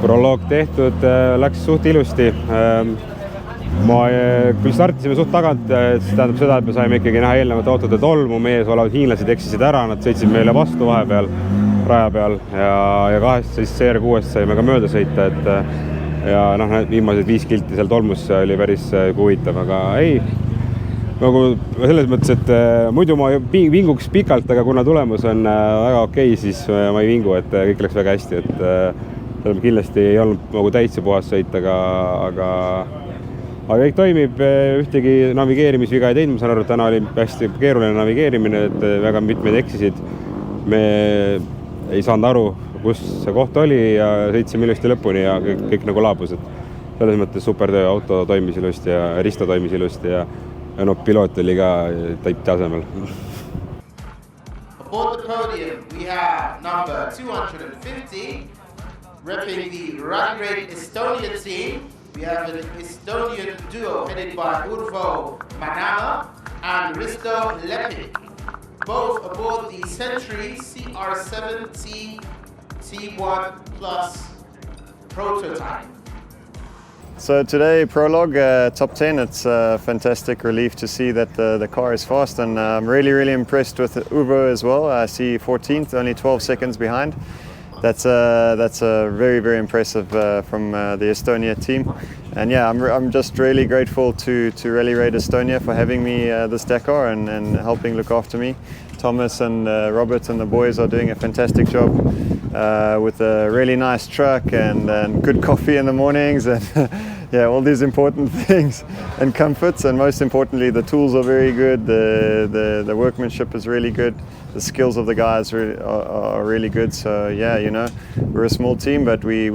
proloog tehtud, läks suht ilusti. Kui startisime suht tagant, siis tähendab seda, et me saime ikkagi näha eelnevate autode tolmu, meie ees olevad hiinlased eksisid ära, nad sõitsid meile vastu vahepeal raja peal ja kahest siis CR6-st saime ka mööda sõita, ja viimased 5 kilti seal tolmus oli päris huvitav, aga ei, nagu selles mõttes, et muidu ma vinguks pikalt, aga kuna tulemus on väga okei, siis ma ei vingu, et kõik läks väga hästi, et kindlasti ei olnud nagu täitsa puhas sõit, aga kõik toimib, ühtegi navigeerimisviga ei teinud, ma saan aru, et täna oli hästi keeruline navigeerimine, et väga mitmed eksisid. Me ei saanud aru, kus see koht oli ja sõitsime ilusti lõpuni ja kõik nagu laabus. Selles mõttes super töö, auto toimis ilusti ja Risto toimis ilusti ja piloot oli ka tasemel. Aboard the podium we have number 250 repping the Rally Raid Estonia team. We have an Estonian duo headed by Proloog Männama and Risto Lepik, both aboard the Century CR7-ga T1 Plus prototype. So today, Proloog top 10. It's a fantastic relief to see that the car is fast, and I'm really impressed with Uvo as well. I see 14th, only 12 seconds behind. That's very impressive from the Estonia team, and yeah, I'm just really grateful to Rally Raid Estonia for having me this Dakar and helping look after me. Thomas and Robert and the boys are doing a fantastic job with a really nice truck and good coffee in the mornings and yeah, all these important things and comforts, and most importantly the tools are very good, the workmanship is really good, the skills of the guys are really good. So yeah, we're a small team, but we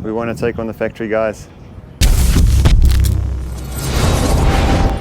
want to take on the factory guys.